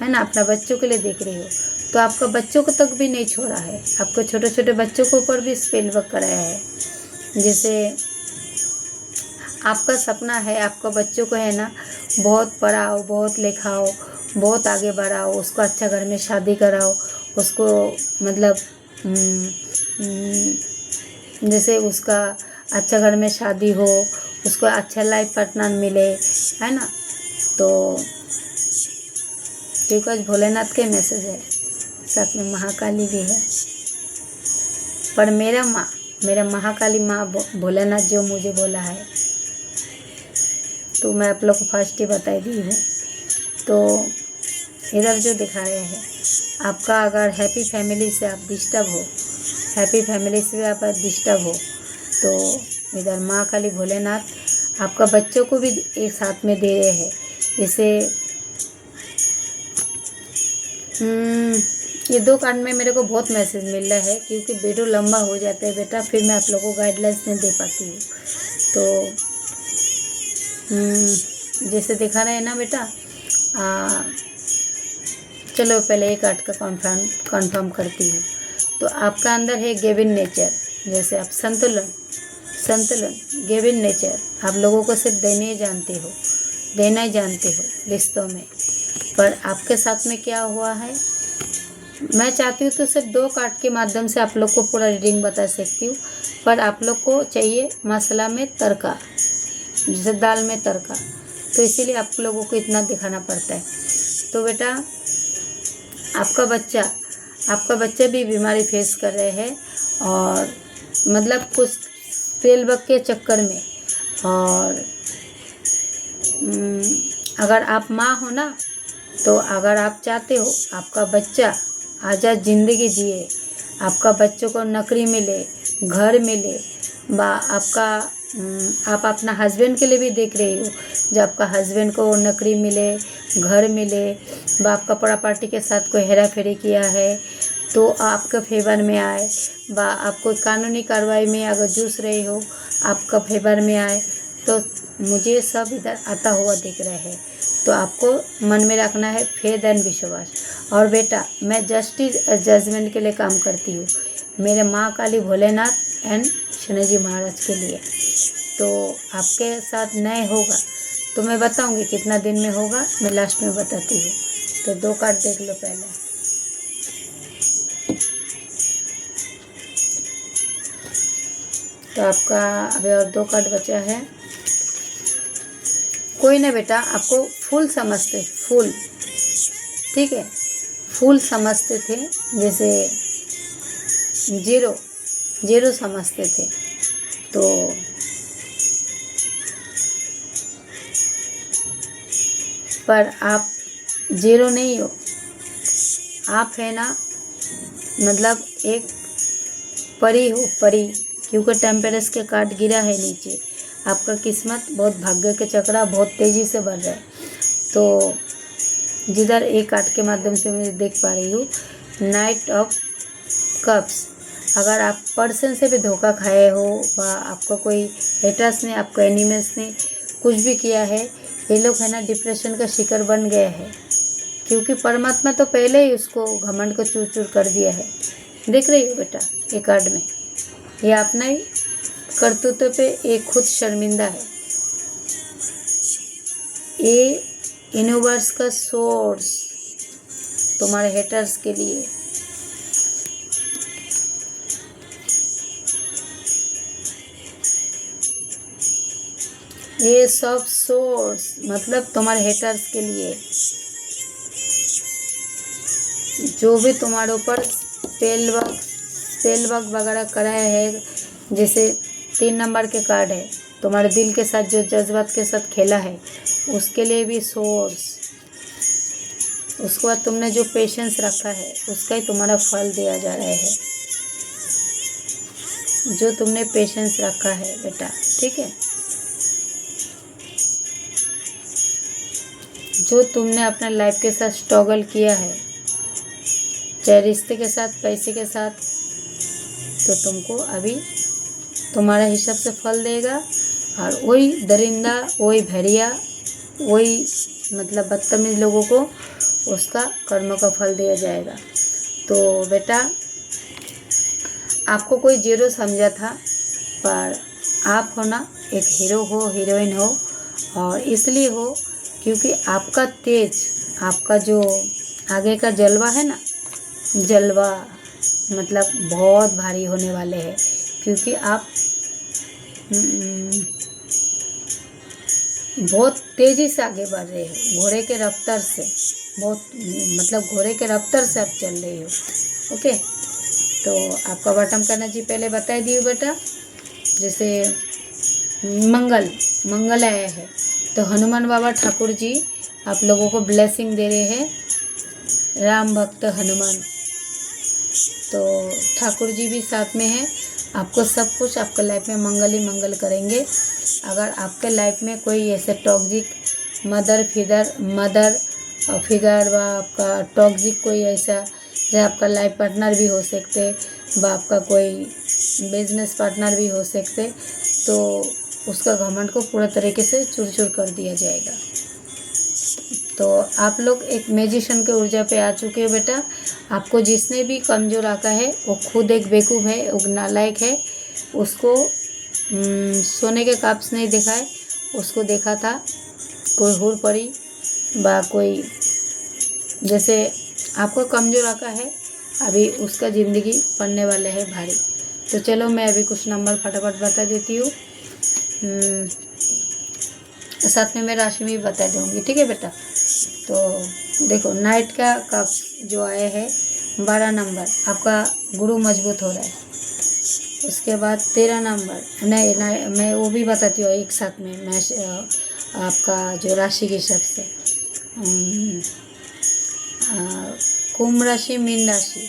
है ना, अपना बच्चों के लिए देख रही हो, तो आपका बच्चों को तक भी नहीं छोड़ा है, आपको छोटे छोटे बच्चों के ऊपर भी स्पेल वर्क कराया है। जैसे आपका सपना है, आपका बच्चों को है ना बहुत पढ़ाओ, बहुत लिखाओ, बहुत आगे बढ़ाओ, उसको अच्छा घर में शादी कराओ, उसको मतलब जैसे उसका अच्छा घर में शादी हो, उसको अच्छा लाइफ पार्टनर मिले, है ना। तो बिकॉज भोलेनाथ के मैसेज है, साथ में महाकाली भी है। पर मेरा महाकाली माँ भोलेनाथ जो मुझे बोला है, तो मैं आप लोग को फर्स्ट ही बता दी हूँ। तो इधर जो दिखा रहे हैं, आपका अगर हैप्पी फैमिली से आप डिस्टर्ब हो, तो इधर माँ काली भोलेनाथ आपका बच्चों को भी एक साथ में दे रहे हैं। जैसे ये 2 कार्ड में मेरे को बहुत मैसेज मिल रहा है, क्योंकि वीडियो लंबा हो जाता है बेटा, फिर मैं आप लोगों को गाइडलाइंस नहीं दे पाती हूँ। तो जैसे दिखा रहे हैं ना बेटा, चलो पहले एक कार्ड का कंफर्म करती हूँ। तो आपका अंदर है गिविंग नेचर, जैसे आप संतुलन गिविंग नेचर, आप लोगों को सिर्फ देना ही जानते हो रिश्तों में। पर आपके साथ में क्या हुआ है, मैं चाहती हूँ तो सिर्फ 2 कार्ड के माध्यम से आप लोग को पूरा रीडिंग बता सकती हूँ, पर आप लोग को चाहिए मसाला में तड़का, जैसे दाल में तड़का, तो इसीलिए आप लोगों को इतना दिखाना पड़ता है। तो बेटा आपका बच्चा भी बीमारी फेस कर रहे हैं, और मतलब कुछ स्पेलवर्क के चक्कर में। और अगर आप माँ हो ना, तो अगर आप चाहते हो आपका बच्चा आज़ाद ज़िंदगी जिए, आपका बच्चों को नौकरी मिले, घर मिले, आप अपना हस्बैंड के लिए भी देख रही हो, जब आपका हस्बैंड को नौकरी मिले, घर मिले, आपका प्रॉपर्टी के साथ कोई हेरा फेरी किया है तो आपका फेवर में आए, आप कोई कानूनी कार्रवाई में अगर जूझ रही हो, आपका फेवर में आए, तो मुझे सब इधर आता हुआ दिख रहा है। तो आपको मन में रखना है फेथ एंड विश्वास। और बेटा मैं जस्टिस जजमेंट के लिए काम करती हूँ, मेरे माँ काली भोलेनाथ एंड शनि जी महाराज के लिए। तो आपके साथ नहीं होगा तो मैं बताऊंगी कितना दिन में होगा, मैं लास्ट में बताती हूँ। तो 2 कार्ड देख लो पहले। तो आपका अभी और 2 कार्ड बचा है। कोई ना बेटा आपको फूल समझते, फूल, ठीक है, फूल समझते थे, जैसे जीरो समझते थे। तो पर आप जीरो नहीं हो, आप है ना मतलब एक परी हो, परी, क्योंकि टेम्परेस के कार्ड गिरा है नीचे। आपका किस्मत बहुत भाग्य के चक्रा बहुत तेज़ी से बढ़ रहा है। तो जिधर एक कार्ड के माध्यम से मैं देख पा रही हूँ, नाइट ऑफ कप्स, अगर आप पर्सन से भी धोखा खाए हो, व आपको कोई हेटर्स ने, आपको एनिमीज ने कुछ भी किया है, ये लोग है ना डिप्रेशन का शिकार बन गया है, क्योंकि परमात्मा तो पहले ही उसको घमंड को चूर चूर कर दिया है। देख रही हो बेटा ये कार्ड में, ये अपना ही करतूतों पे एक खुद शर्मिंदा है। ये यूनिवर्स का सोर्स तुम्हारे हेटर्स के लिए, ये सब सोर्स मतलब तुम्हारे हेटर्स के लिए, जो भी तुम्हारे ऊपर स्पेल वर्क वगैरह कराया है। जैसे 3 नंबर के कार्ड है, तुम्हारे दिल के साथ जो जज्बात के साथ खेला है उसके लिए भी सोर्स, उसके बाद तुमने जो पेशेंस रखा है उसका ही तुम्हारा फल दिया जा रहा है, जो तुमने पेशेंस रखा है बेटा, ठीक है। जो तुमने अपना लाइफ के साथ स्ट्रगल किया है, चाहे रिश्ते के साथ, पैसे के साथ, तो तुमको अभी तुम्हारा हिसाब से फल देगा। और वही दरिंदा, वही भेड़िया, वही मतलब बदतमीज लोगों को उसका कर्म का फल दिया जाएगा। तो बेटा आपको कोई जीरो समझा था, पर आप हो ना एक हीरो हो, हीरोइन हो, और इसलिए हो क्योंकि आपका तेज, आपका जो आगे का जलवा है ना, जलवा मतलब बहुत भारी होने वाले हैं, क्योंकि आप बहुत तेज़ी से आगे बढ़ रहे हो, घोड़े के रफ्तार से, बहुत मतलब घोड़े के रफ्तार से आप चल रहे हो। ओके, तो आपका बॉटम का एनर्जी पहले बता दी बेटा। जैसे मंगल आया है, तो हनुमान बाबा ठाकुर जी आप लोगों को ब्लेसिंग दे रहे हैं, राम भक्त हनुमान। तो ठाकुर जी भी साथ में हैं, आपको सब कुछ आपके लाइफ में मंगल ही मंगल करेंगे। अगर आपके लाइफ में कोई ऐसे टॉक्सिक मदर फिगर व आपका टॉक्सिक कोई ऐसा, जो आपका लाइफ पार्टनर भी हो सकते, व आपका कोई बिजनेस पार्टनर भी हो सकते, तो उसका घमंड को पूरा तरीके से चूर चूर कर दिया जाएगा। तो आप लोग एक मैजिशियन के ऊर्जा पे आ चुके हो बेटा। आपको जिसने भी कमज़ोर आका है वो खुद एक बेवकूफ़ है, वो नालायक है। उसको सोने के काप्स नहीं दिखाए, उसको देखा था कोई हूर परी बा कोई, जैसे आपको कमज़ोर आका है, अभी उसका ज़िंदगी पड़ने वाले है भारी। तो चलो मैं अभी कुछ नंबर फटाफट बता देती हूँ, साथ में मैं राशि में भी बता दूँगी, ठीक है बेटा। तो देखो नाइट का कप्स जो आए हैं 12 नंबर, आपका गुरु मजबूत हो रहा है। उसके बाद 13 नंबर, नहीं मैं वो भी बताती हूँ एक साथ में, मैं आपका जो राशि के हिसाब से, कुंभ राशि, मीन राशि,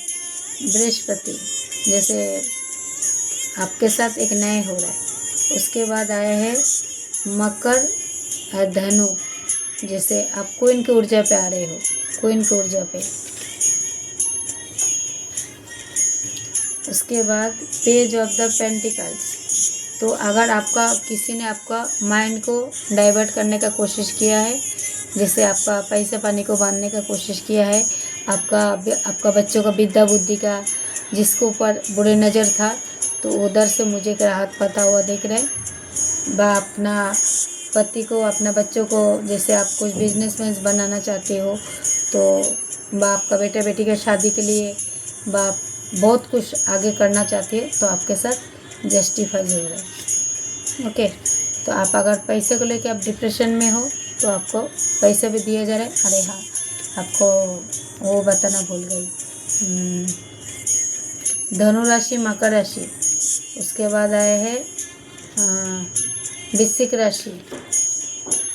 बृहस्पति, जैसे आपके साथ एक नए हो रहा है। उसके बाद आया है मकर और धनु, जैसे आप क्वीन की ऊर्जा पे आ रहे हो, क्वीन की ऊर्जा पे। उसके बाद पेज ऑफ द पेंटिकल्स, तो अगर आपका किसी ने आपका माइंड को डाइवर्ट करने का कोशिश किया है, जैसे आपका पैसे पानी को बांधने का कोशिश किया है, आपका बच्चों का विद्या बुद्धि का जिसके ऊपर बुरे नज़र था, तो उधर से मुझे एक राहत पाता हुआ दिख रहा है। बा अपना पति को, अपना बच्चों को, जैसे आप कुछ बिजनेसमैन बनाना चाहते हो, तो बा आपका बेटा बेटी का शादी के लिए बा बहुत कुछ आगे करना चाहते हो, तो आपके साथ जस्टिफाई हो रहा है। ओके, तो आप अगर पैसे को लेके आप डिप्रेशन में हो, तो आपको पैसे भी दिया जा रहा है। अरे हाँ, आपको वो बताना भूल गई, धनु राशि, मकर राशि, उसके बाद आए हैं वृश्चिक राशि,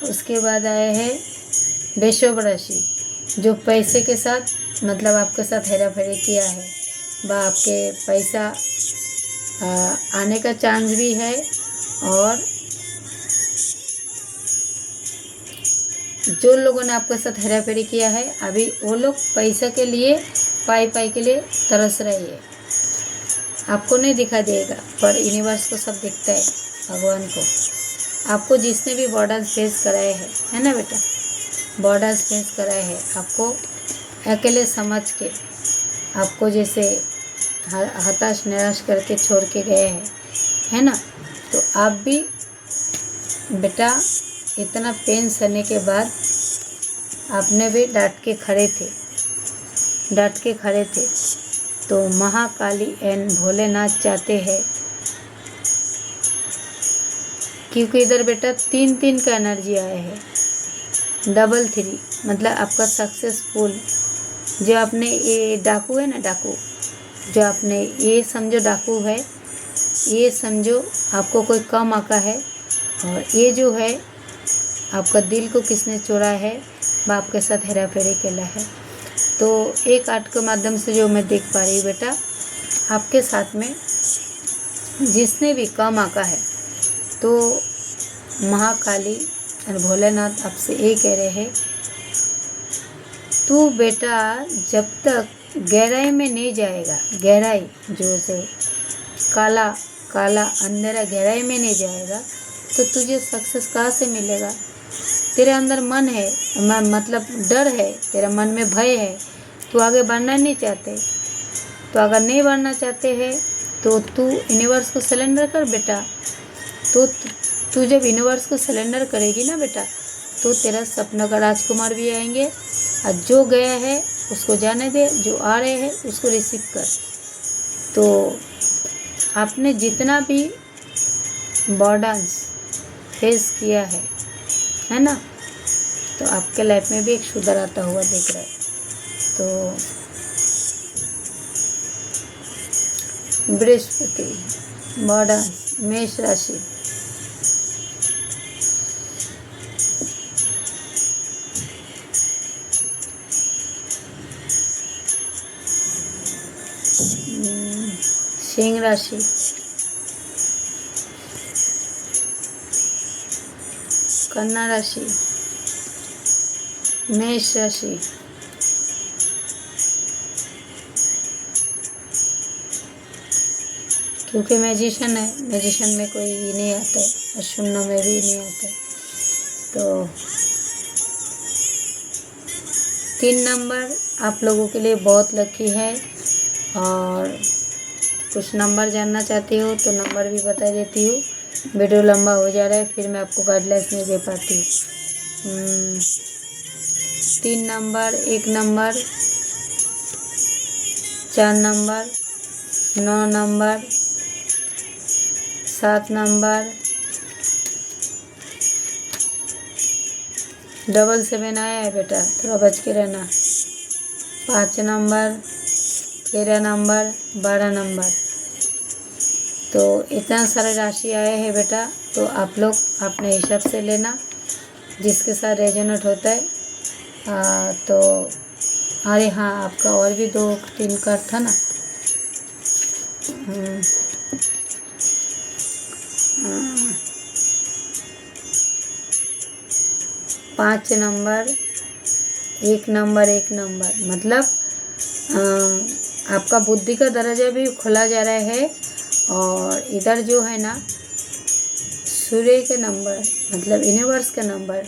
उसके बाद आए हैं वृषभ राशि। जो पैसे के साथ मतलब आपके साथ हेरा फेरी किया है, वह आपके पैसा आने का चांस भी है, और जो लोगों ने आपके साथ हेरा फेरी किया है, अभी वो लोग पैसा के लिए, पाई के लिए तरस रहे हैं। आपको नहीं दिखा देगा, पर यूनिवर्स को सब दिखता है, भगवान को। आपको जिसने भी बॉर्डर्स फेस कराए हैं, है ना बेटा, बॉर्डर्स फेस कराए हैं, आपको अकेले समझ के, आपको जैसे हताश निराश करके छोड़ के गए हैं, है ना। तो आप भी बेटा इतना पेन सहने के बाद आपने भी डांट के खड़े थे। तो महाकाली एंड भोलेनाथ चाहते हैं, क्योंकि इधर बेटा 3 का एनर्जी आया है, 3 मतलब आपका सक्सेसफुल। जो आपने ये डाकू है ना, डाकू जो आपने ये समझो डाकू है, ये समझो आपको कोई कम आका है, और ये जो है आपका दिल को किसने चोरा है, वह आपके साथ हेरा फेरी केला है। तो एक कार्ड के माध्यम से जो मैं देख पा रही हूँ बेटा, आपके साथ में जिसने भी काम आका है, तो महाकाली और भोलेनाथ आपसे ये कह रहे हैं, तू बेटा जब तक गहराई में नहीं जाएगा, गहराई जो से काला काला अंधेरा गहराई में नहीं जाएगा, तो तुझे सक्सेस कहाँ से मिलेगा। तेरे अंदर मन है, मतलब डर है, तेरा मन में भय है, तू आगे बढ़ना नहीं चाहते। तो अगर नहीं बढ़ना चाहते हैं तो तू यूनिवर्स को सरेंडर कर बेटा। तो तू जब यूनिवर्स को सरेंडर करेगी ना बेटा, तो तेरा सपना का राजकुमार भी आएंगे, और जो गया है उसको जाने दे, जो आ रहे हैं उसको रिसीव कर। तो आपने जितना भी बर्डन्स फेस किया है ना, तो आपके लाइफ में भी एक सुधार आता हुआ दिख रहा है। तो बृहस्पति, बर्डन्स, मेष राशि, सिंह राशि, कन्या राशि, मेष राशि, क्योंकि मैजिशियन है, मैजिशियन में कोई ये नहीं आता है और शून्य में भी नहीं आता है। तो 3 नंबर आप लोगों के लिए बहुत लकी है। और कुछ नंबर जानना चाहती हो तो नंबर भी बता देती हूँ, वीडियो लंबा हो जा रहा है, फिर मैं आपको गाइडलाइंस नहीं दे पाती। 3 number, 1 number, 4 number, 9 number, 7 number, 777 आया है बेटा, थोड़ा बच के रहना। 5 नंबर, 13 नंबर, 12 नंबर। तो इतना सारे राशि आए हैं बेटा, तो आप लोग अपने हिसाब से लेना जिसके साथ रेजोनेट होता है। तो अरे हाँ, आपका और भी 2-3 कार्ड था ना। 5 नंबर, 1 नंबर, 1 नंबर, मतलब आपका बुद्धि का दर्जा भी खुला जा रहा है। और इधर जो है ना, सूर्य के नंबर, मतलब यूनिवर्स के नंबर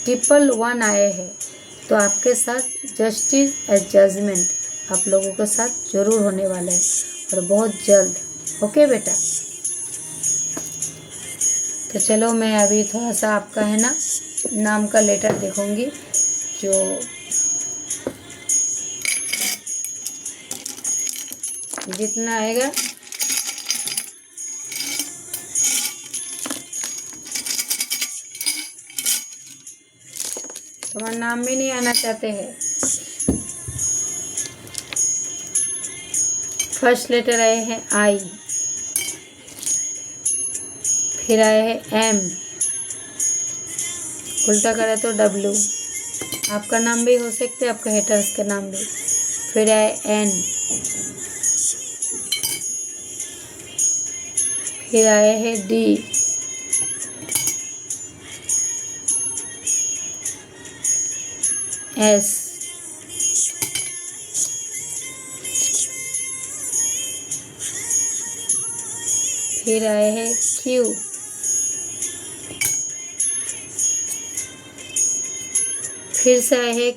111 आए हैं। तो आपके साथ जस्टिस एज जजमेंट आप लोगों के साथ जरूर होने वाला है, और बहुत जल्द। ओके बेटा, तो चलो मैं अभी थोड़ा सा आपका है ना नाम का लेटर देखूंगी, जो जितना आएगा तुम्हारा नाम भी नहीं आना चाहते हैं। फर्स्ट लेटर आए हैं आई, फिर आए हैं एम, उल्टा करे तो डब्ल्यू, आपका नाम भी हो सकते हैं, आपका हेटर्स का नाम भी। फिर आए एन, फिर आए हैं डी, एस, फिर आए हैं क्यू, फिर से आए हैं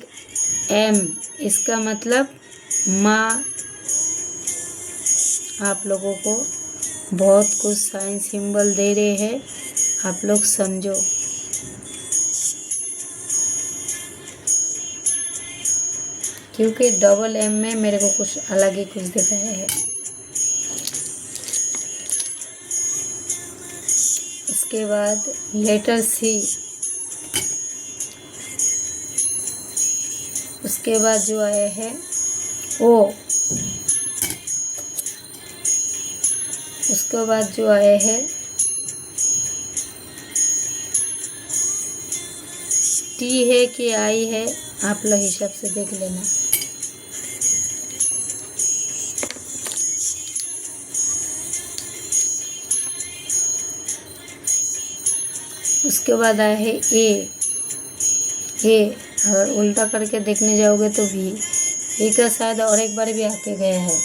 एम। इसका मतलब माँ आप लोगों को बहुत कुछ साइन सिंबल दे रहे हैं, आप लोग समझो। क्योंकि डबल एम में मेरे को कुछ अलग ही कुछ दिखाया है। उसके बाद लेटर सी, उसके बाद जो आया है ओ, उसके बाद जो आए हैं सी है कि आई है, आप लोग हिसाब से देख लेना। उसके बाद आया है ए। अगर उल्टा करके देखने जाओगे तो भी ए का शायद और एक बार भी आके गया है।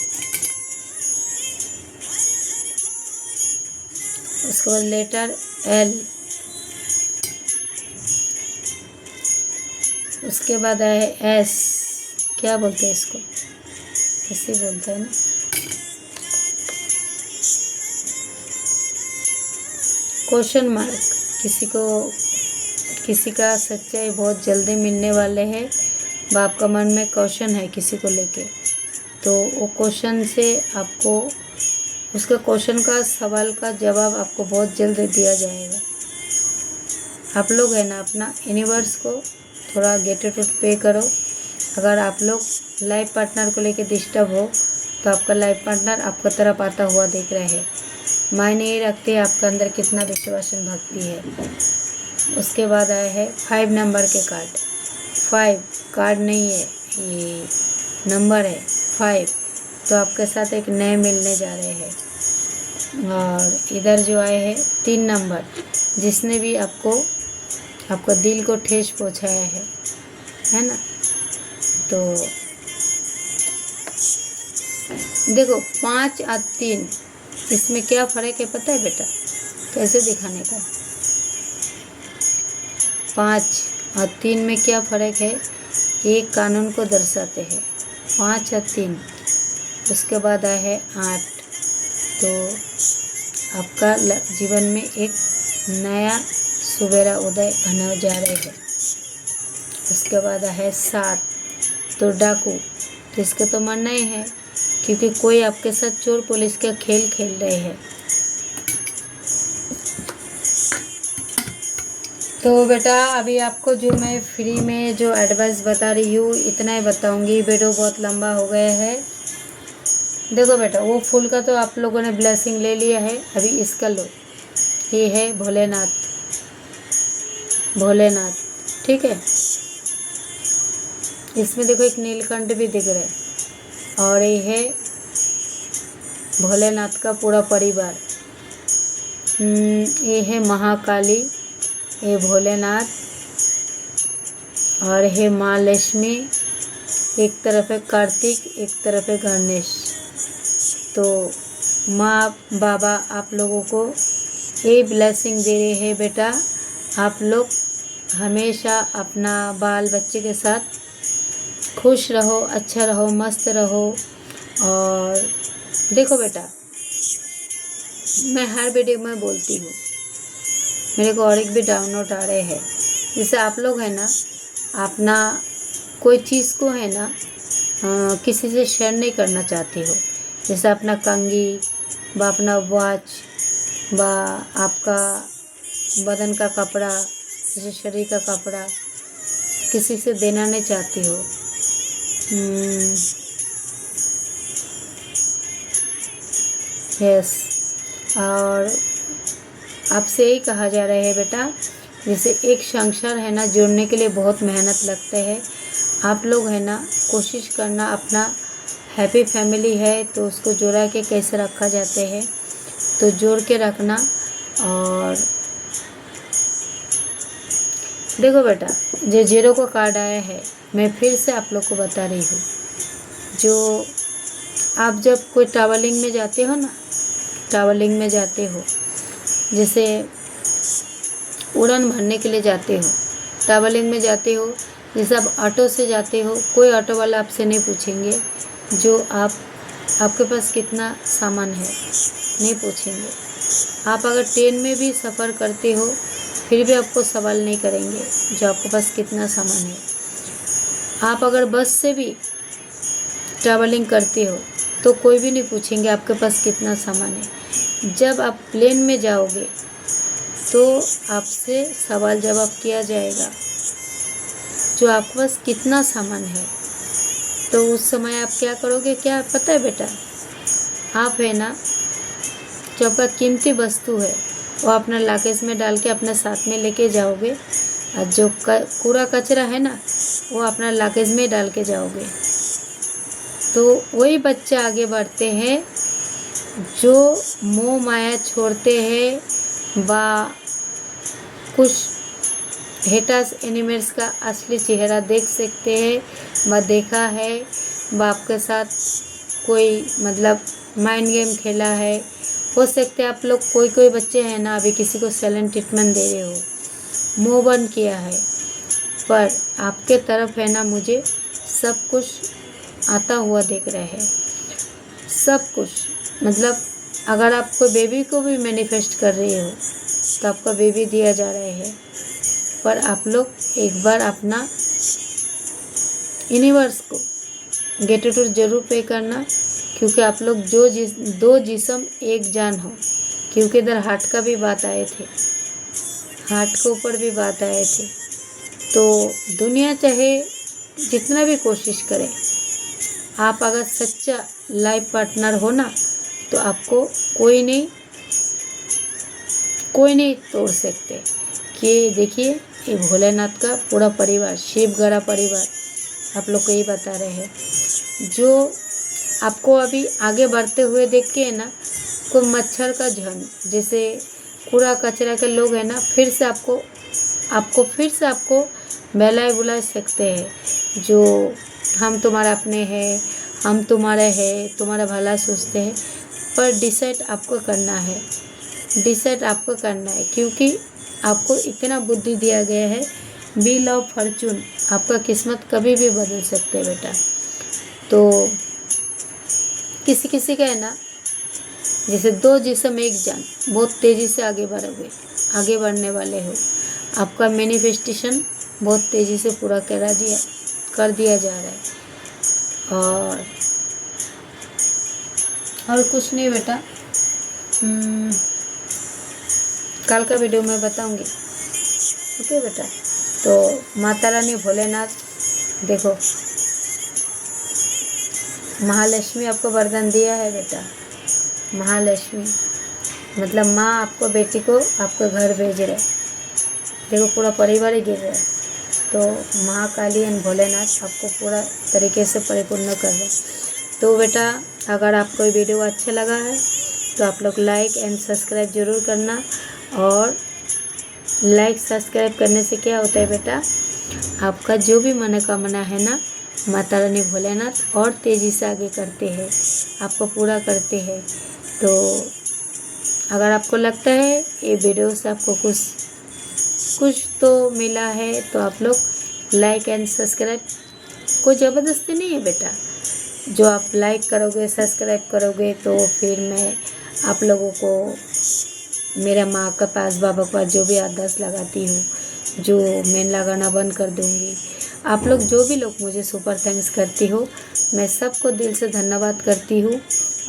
उसके बाद लेटर एल। उसके बाद आया है एस। क्या बोलते हैं इसको, ऐसे बोलते हैं ना। Question mark. किसी का सच्चाई बहुत जल्दी मिलने वाले है, बाप का मन में क्वेश्चन है किसी को लेके, तो वो क्वेश्चन से आपको उसका क्वेश्चन का सवाल का जवाब आपको बहुत जल्द दिया जाएगा। आप लोग है ना अपना यूनिवर्स को थोड़ा ग्रेटिट्यूड पे करो। अगर आप लोग लाइफ पार्टनर को लेके डिस्टर्ब हो तो आपका लाइफ पार्टनर आपका तरफ आता हुआ दिख रहा है। मायने ये रखते हैं आपके अंदर कितना विश्वास भक्ति है। उसके बाद आया है 5 नंबर के कार्ड। 5 कार्ड नहीं है, ये नंबर है 5। तो आपके साथ एक नए मिलने जा रहे हैं। और इधर जो आए हैं 3 नंबर, जिसने भी आपको दिल को ठेस पहुंचाया है ना। तो देखो 5 और 3 इसमें क्या फ़र्क है पता है बेटा, कैसे दिखाने का। 5 और 3 में क्या फ़र्क है, एक कानून को दर्शाते हैं 5 और 3। उसके बाद आया है 8। तो आपका जीवन में एक नया सुबेरा उदय होने जा रहे हैं। उसके बाद है 7। तो डाकू, तो इसका तो मानना ही है क्योंकि कोई आपके साथ चोर पुलिस का खेल खेल रहे हैं। तो बेटा अभी आपको जो मैं फ्री में जो एडवाइस बता रही हूँ इतना ही बताऊँगी, वीडियो बहुत लंबा हो गया है। देखो बेटा वो फूल का तो आप लोगों ने ब्लेसिंग ले लिया है, अभी इसका लो। ये है भोलेनाथ, ठीक है। इसमें देखो एक नीलकंठ भी दिख रहा है। और ये है भोलेनाथ का पूरा परिवार। ये है महाकाली, ये भोलेनाथ, और है माँ लक्ष्मी। एक तरफ है कार्तिक, एक तरफ है गणेश। तो माँ बाबा आप लोगों को ये ब्लेसिंग दे रहे हैं बेटा, आप लोग हमेशा अपना बाल बच्चे के साथ खुश रहो, अच्छा रहो, मस्त रहो। और देखो बेटा मैं हर वीडियो में बोलती हूँ, मेरे को और एक भी डाउनलोड आ रहे हैं। जैसे आप लोग है ना अपना कोई चीज़ को है ना किसी से शेयर नहीं करना चाहते हो, जैसे अपना कंघी व अपना वॉच व आपका बदन का कपड़ा, जैसे शरीर का कपड़ा किसी से देना नहीं चाहती हो। यस, और आपसे यही कहा जा रहा है बेटा, जैसे एक संसार है ना जोड़ने के लिए बहुत मेहनत लगते हैं। आप लोग है ना कोशिश करना, अपना हैप्पी फैमिली है तो उसको जोड़ा के कैसे रखा जाते हैं तो जोड़ के रखना। और देखो बेटा जो 0 का कार्ड आया है, मैं फिर से आप लोग को बता रही हूँ, जो आप जब कोई ट्रैवलिंग में जाते हो ना, ट्रैवलिंग में जाते हो, जैसे उड़ान भरने के लिए जाते हो, ट्रैवलिंग में जाते हो, जैसे आप ऑटो से जाते हो, कोई ऑटो वाला आपसे नहीं पूछेंगे जो आपके पास कितना सामान है, नहीं पूछेंगे। आप अगर ट्रेन में भी सफ़र करते हो फिर भी आपको सवाल नहीं करेंगे जो आपके पास कितना सामान है। आप अगर बस से भी ट्रैवलिंग करते हो तो कोई भी नहीं पूछेंगे आपके पास कितना सामान है। जब आप प्लेन में जाओगे तो आपसे सवाल जवाब किया जाएगा जो आपके पास कितना सामान है। तो उस समय आप क्या करोगे, क्या पता है बेटा, आप है ना जो आपका कीमती वस्तु है वो अपना लॉकेज में डाल के अपने साथ में लेके जाओगे। और जो कूड़ा कचरा है ना वो अपना लगेज में डाल के जाओगे। तो वही बच्चे आगे बढ़ते हैं जो मोह माया छोड़ते हैं व कुछ हेटर्स एनिमल्स का असली चेहरा देख सकते हैं। व देखा है व आपके साथ कोई मतलब माइंड गेम खेला है। हो सकते आप लोग कोई बच्चे हैं ना अभी किसी को साइलेंट ट्रीटमेंट दे रहे हो, मुँह बंद किया है, पर आपके तरफ है ना मुझे सब कुछ आता हुआ दिख रहा है। सब कुछ मतलब अगर आप कोई बेबी को भी मैनिफेस्ट कर रही हो तो आपका बेबी दिया जा रहा है। पर आप लोग एक बार अपना यूनिवर्स को ग्रेटिट्यूड जरूर पे करना, क्योंकि आप लोग दो जिस्म एक जान हो। क्योंकि इधर हार्ट का भी बात आए थे, हार्ट के ऊपर भी बात आए थे। तो दुनिया चाहे जितना भी कोशिश करे, आप अगर सच्चा लाइफ पार्टनर हो ना तो आपको कोई नहीं तोड़ सकते। कि देखिए ये भोलेनाथ का पूरा परिवार, शिव गड़ा परिवार आप लोग को ये बता रहे हैं। जो आपको अभी आगे बढ़ते हुए देख के है ना कोई मच्छर का झुंड जैसे कूड़ा कचरा के लोग हैं ना फिर से आपको बहलाए बुला सकते हैं। जो हम तुम्हारा अपने हैं, हम तुम्हारे हैं, तुम्हारा भला सोचते हैं। पर डिसाइड आपको करना है, क्योंकि आपको इतना बुद्धि दिया गया है। व्हील ऑफ फॉर्चून, आपका किस्मत कभी भी बदल सकते हैं बेटा। तो किसी का है ना जैसे दो जिस्म एक जान, बहुत तेज़ी से आगे बढ़ने वाले हो। आपका मैनिफेस्टेशन बहुत तेज़ी से पूरा कर दिया जा रहा है। और कुछ नहीं बेटा, कल का वीडियो में बताऊंगी। ओके बेटा। तो माता रानी भोलेनाथ देखो, महालक्ष्मी आपको वरदान दिया है बेटा। महालक्ष्मी मतलब माँ आपको बेटी को आपके घर भेज रहे। देखो पूरा परिवार ही गिर रहा है। तो महाकाली एंड भोलेनाथ आपको पूरा तरीके से परिपूर्ण कर रहे। तो बेटा अगर आपको ये वीडियो अच्छा लगा है तो आप लोग लाइक एंड सब्सक्राइब ज़रूर करना। और लाइक सब्सक्राइब करने से क्या होता है बेटा, आपका जो भी मनोकामना है ना माता रानी भोलेनाथ और तेज़ी से आगे करते हैं, आपको पूरा करते हैं। तो अगर आपको लगता है ये वीडियो से आपको कुछ तो मिला है तो आप लोग लाइक एंड सब्सक्राइब, कोई ज़बरदस्ती नहीं है बेटा। जो आप लाइक करोगे सब्सक्राइब करोगे तो फिर मैं आप लोगों को मेरा माँ का पास बाबा का जो भी आदर्श लगाती हूँ, जो मैं लगाना बंद कर दूँगी। आप लोग जो भी लोग मुझे सुपर थैंक्स करती हो, मैं सबको दिल से धन्यवाद करती हूँ।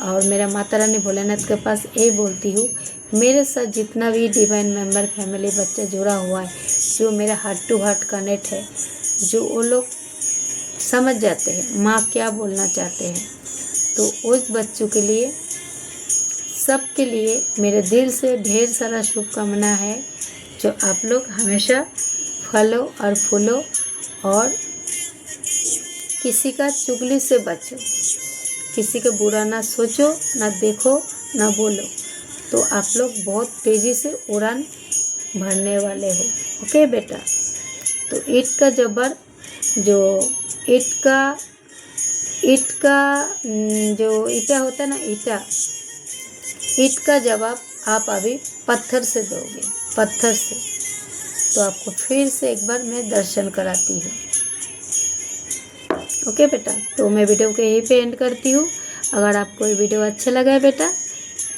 और मेरा माता रानी भोलेनाथ के पास यही बोलती हूँ, मेरे साथ जितना भी डिवाइन मेंबर फैमिली बच्चा जुड़ा हुआ है, जो मेरा हार्ट टू हार्ट कनेक्ट है, जो वो लोग समझ जाते हैं माँ क्या बोलना चाहते हैं। तो उस बच्चों के लिए, सबके लिए मेरे दिल से ढेर सारा शुभकामना है। जो आप लोग हमेशा फलो और फूलो और किसी का चुगली से बचो, किसी का बुरा ना सोचो, ना देखो, ना बोलो। तो आप लोग बहुत तेज़ी से उड़ान भरने वाले हो। ओके बेटा। तो ईट का जबर, जो ईट का जो ईटा होता है ना, ईट का जवाब आप अभी पत्थर से दोगे, पत्थर से। तो आपको फिर से एक बार मैं दर्शन कराती हूँ। ओके बेटा। तो मैं वीडियो को यहीं पे एंड करती हूँ। अगर आपको ये वीडियो अच्छा लगा है बेटा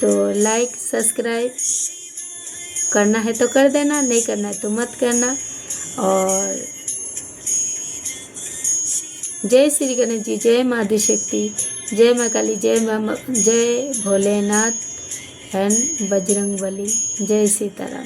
तो लाइक सब्सक्राइब करना है तो कर देना, नहीं करना है तो मत करना। और जय श्री गणेश जी, जय माँ आदिशक्ति, जय माँ काली, जय भोलेनाथ एंड बजरंगबली, जय सीताराम।